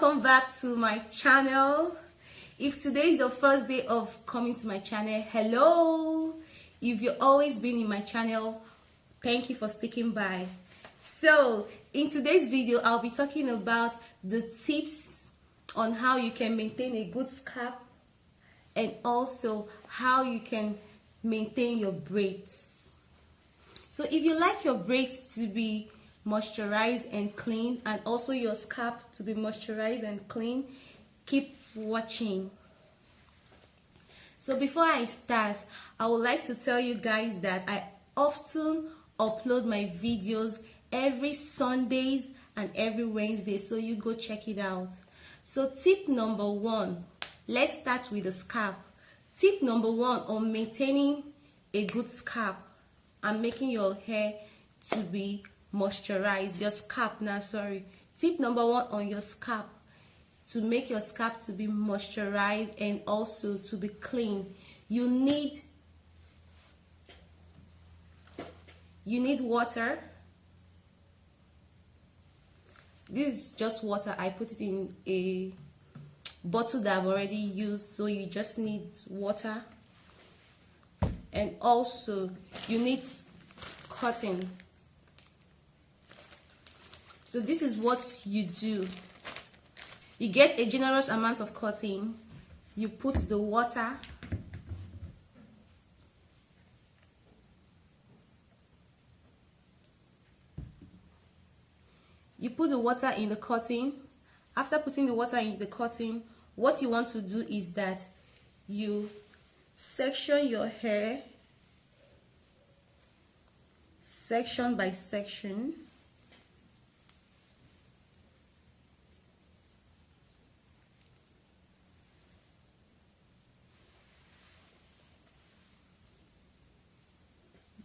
welcome back to my channel. If today is your first day of coming to my channel, hello. If you've always been in my channel, thank you for sticking by. So in today's video, I'll be talking about the tips on how you can maintain a good scalp and also how you can maintain your braids. So if you like your braids to be moisturized and clean, and also your scalp to be moisturized and clean, keep watching. So before I start, I would like to tell you guys that I often upload my videos every Sundays and every Wednesday, so you go check it out. So tip number one, let's start with the scalp. Tip number one on maintaining a good scalp and making your hair to be moisturize your scalp now. Tip number one on your scalp to make your scalp to be moisturized and also to be clean. You need water. This is just water. I put it in a bottle that I've already used, so you just need water. And also you need cotton. So this is what you do. You get a generous amount of cotton, you put the water, in the cotton. After putting the water in the cotton, what you want to do is that you section your hair section by section.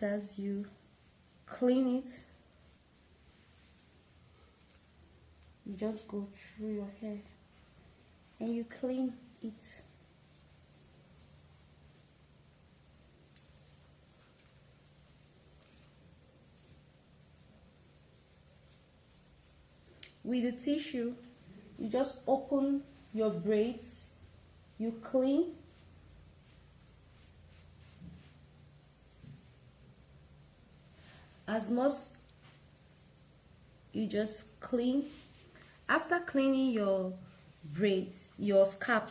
As you clean it, you just go through your hair and you clean it. With the tissue, you just open your braids, you clean. As much you just clean. After cleaning your braids, your scalp,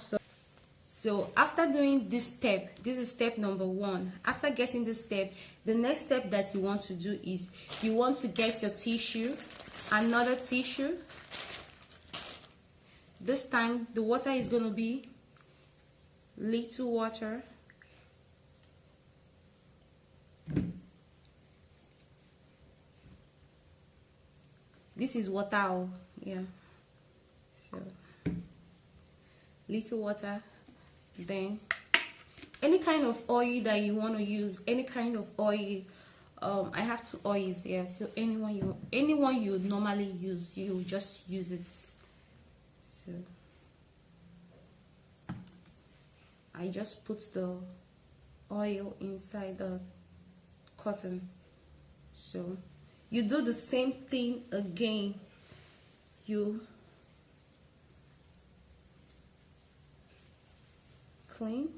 so after doing this step, this is step number one. After getting this step, the next step that you want to do is you want to get your tissue, another tissue. This time the water is going to be little water. This is water, yeah. So little water, then any kind of oil that you want to use, any kind of oil. I have 2 oils here, so anyone you normally use, you just use it. So I just put the oil inside the cotton. So you do the same thing again. You clean.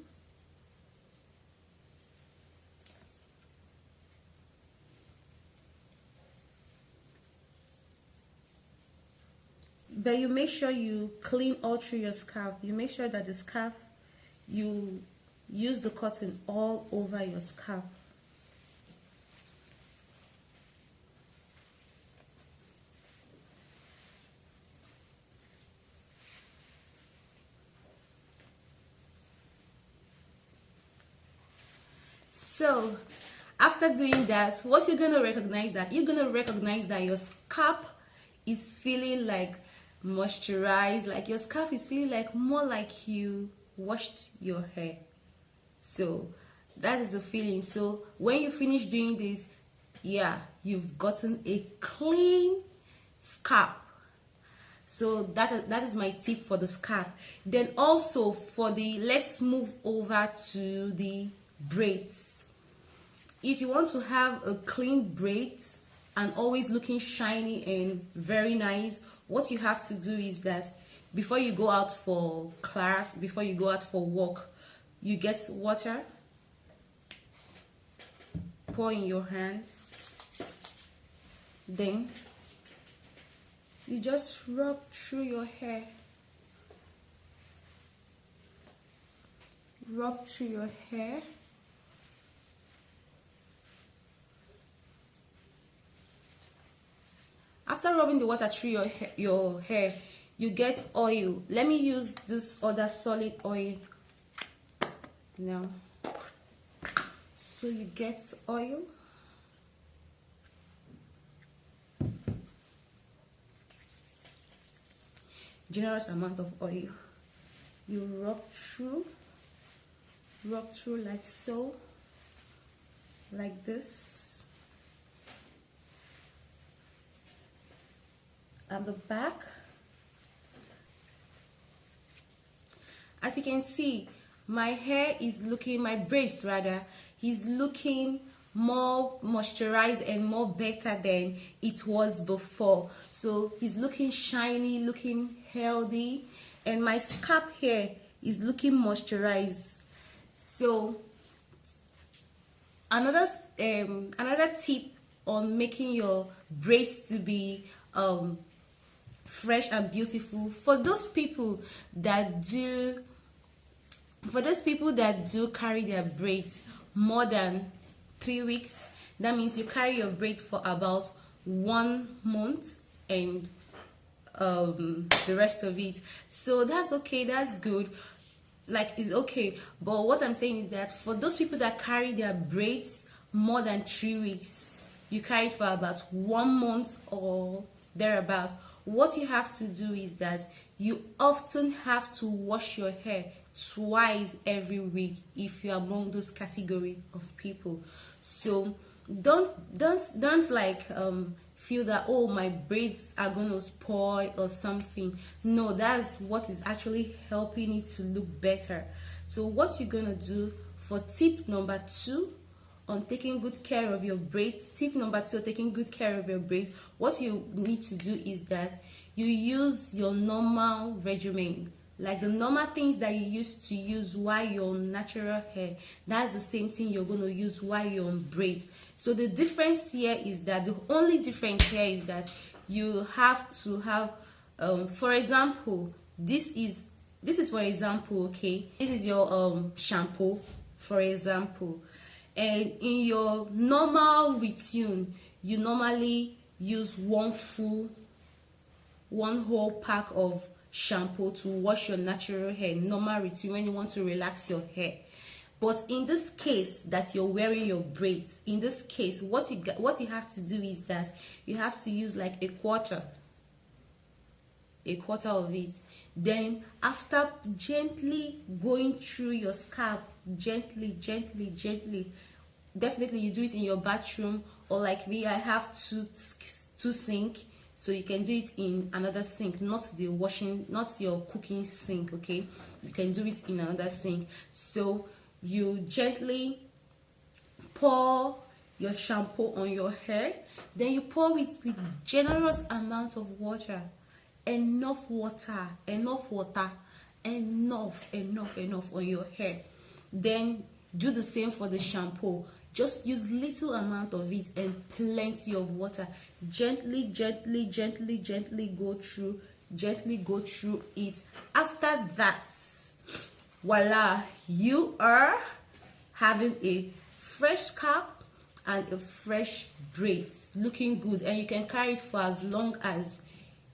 But you make sure you clean all through your scalp. You make sure that the scalp, you use the cotton all over your scalp. So after doing that, what you're going to recognize that your scalp is feeling like moisturized, like your scalp is feeling like more like you washed your hair. So that is the feeling. So when you finish doing this, yeah, you've gotten a clean scalp. So that is my tip for the scalp. Then also let's move over to the braids. If you want to have a clean braids and always looking shiny and very nice, what you have to do is that before you go out for class, before you go out for work, you get water, pour in your hand, then you just rub through your hair. Rub through your hair. After rubbing the water through your hair, you get oil. Let me use this other solid oil now. So you get oil. Generous amount of oil. You rub through like so, like this, at the back. As you can see, my hair is looking, my braids rather, is looking more moisturized and more better than it was before. So it's looking shiny, looking healthy, and my scalp hair is looking moisturized. So another tip on making your braids to be fresh and beautiful, for those people that do carry their braids more than 3 weeks, that means you carry your braid for about 1 month and the rest of it. So that's okay, that's good, like it's okay. But what I'm saying is that for those people that carry their braids more than 3 weeks, you carry it for about 1 month or thereabout, what you have to do is that you often have to wash your hair twice every week if you're among those category of people. So don't like feel that, oh, my braids are gonna spoil or something. No, that's what is actually helping it to look better. So what you're gonna do for tip number 2 on taking good care of your braids, what you need to do is that you use your normal regimen, like the normal things that you used to use while you're on natural hair. That's the same thing you're going to use while you're on braids. So the difference here is that, the only difference here is that you have to have for example, this is for example, okay, this is your shampoo, for example, and in your normal routine you normally use one whole pack of shampoo to wash your natural hair, normal routine, when you want to relax your hair. But in this case that you're wearing your braids, in this case, what you have to do is that you have to use like a quarter of it. Then after gently going through your scalp, gently, definitely you do it in your bathroom, or like me, I have two sink, so you can do it in another sink, not your cooking sink, okay? You can do it in another sink. So you gently pour your shampoo on your hair, then you pour it with generous amount of water, enough on your hair. Then do the same for the shampoo. Just use little amount of it and plenty of water. Gently go through it. After that, voila, you are having a fresh scalp and a fresh braids, looking good, and you can carry it for as long as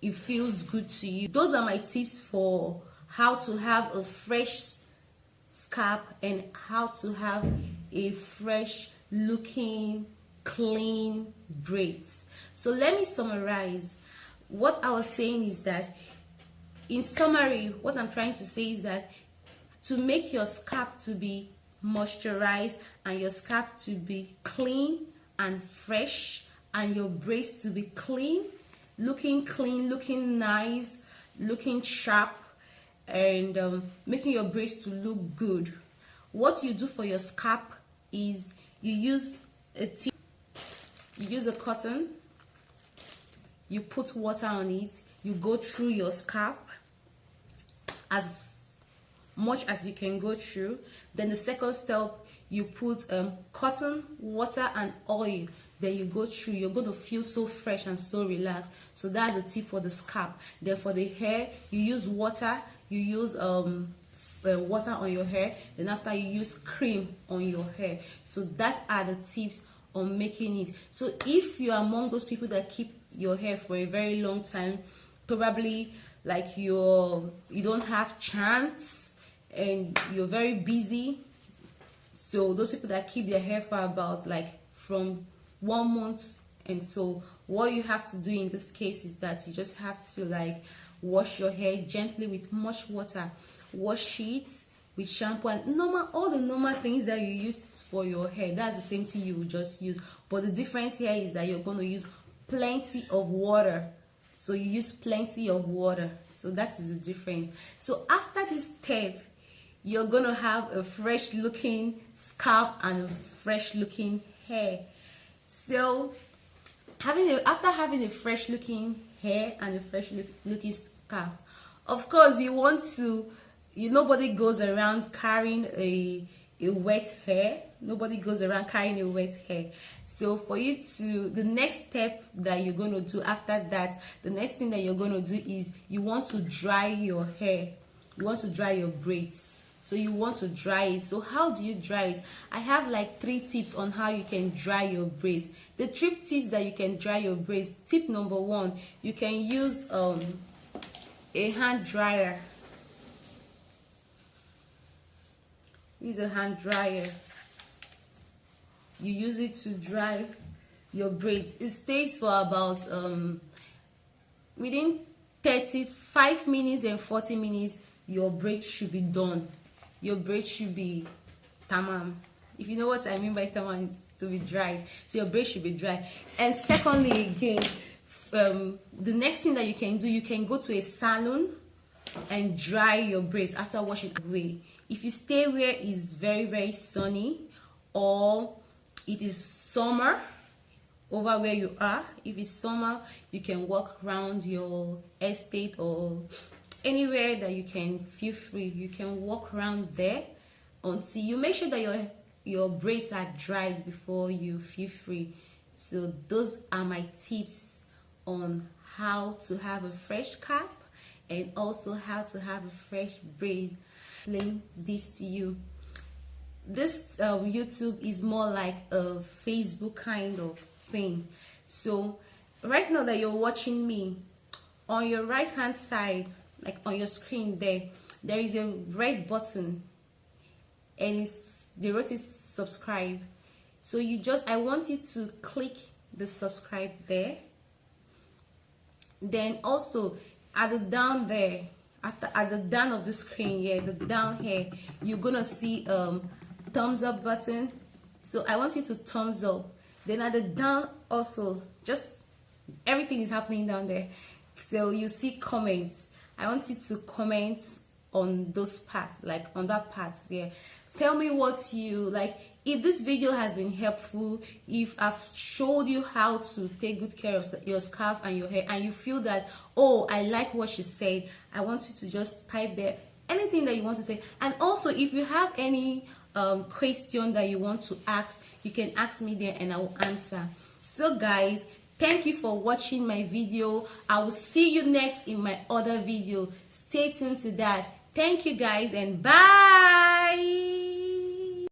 it feels good to you. Those are my tips for how to have a fresh scalp and how to have a fresh looking clean braids. So let me summarize. What I was saying is that, in summary, what I'm trying to say is that to make your scalp to be moisturized and your scalp to be clean and fresh and your braids to be clean, looking nice, looking sharp, and making your braids to look good, what you do for your scalp is you use a cotton, you put water on it, you go through your scalp, as much as you can go through. Then the second step, you put cotton, water and oil, then you go through. You're going to feel so fresh and so relaxed. So that's the tip for the scalp. Then for the hair, you use water, you use water on your hair, then after you use cream on your hair. So that are the tips on making it. So if you're among those people that keep your hair for a very long time, probably like you don't have chance and you're very busy, so those people that keep their hair for about like from 1 month, and so what you have to do in this case is that you just have to like wash your hair gently with much water, wash it with shampoo and all the normal things that you use for your hair. That's the same thing you will just use, but the difference here is that you're going to use plenty of water. So you use plenty of water, so that is the difference. So after this step, you're gonna have a fresh looking scalp and a fresh looking hair. So after having a fresh looking hair and a fresh looking scalp, of course you want to, nobody goes around carrying a wet hair. Nobody goes around carrying a wet hair. So for you to, the next step that you're going to do after that, the next thing that you're going to do is you want to dry your hair. You want to dry your braids. So you want to dry it. So how do you dry it? I have like 3 tips on how you can dry your braids. The 3 tips that you can dry your braids. Tip number 1, you can use a hand dryer. Use a hand dryer. You use it to dry your braids. It stays for about within 35 minutes and 40 minutes. Your braids should be done. Your braids should be tamam. If you know what I mean by tamam, to be dry. So your braids should be dry. And secondly, again, the next thing that you can do, you can go to a salon and dry your braids after washing away. If you stay where it's very, very sunny, or it is summer over where you are, if it's summer, you can walk around your estate or anywhere that you can feel free. You can walk around there until you make sure that your braids are dried before you feel free. So those are my tips on how to have a fresh scalp and also how to have a fresh braid. Explain this to you. This YouTube is more like a Facebook kind of thing. So right now that you're watching me, on your right hand side, like on your screen there is a red button and the road is subscribe. So I want you to click the subscribe there. Then also at the down there, at the down of the screen here, the down here, you're gonna see thumbs up button. So I want you to thumbs up. Then at the down also, just everything is happening down there. So you see comments. I want you to comment on those parts, like on that part there. Tell me what you like. If this video has been helpful, if I've showed you how to take good care of your scalp and your hair, and you feel that, oh, I like what she said, I want you to just type there anything that you want to say. And also, if you have any question that you want to ask, you can ask me there and I will answer. So guys, thank you for watching my video. I will see you next in my other video. Stay tuned to that. Thank you guys and bye.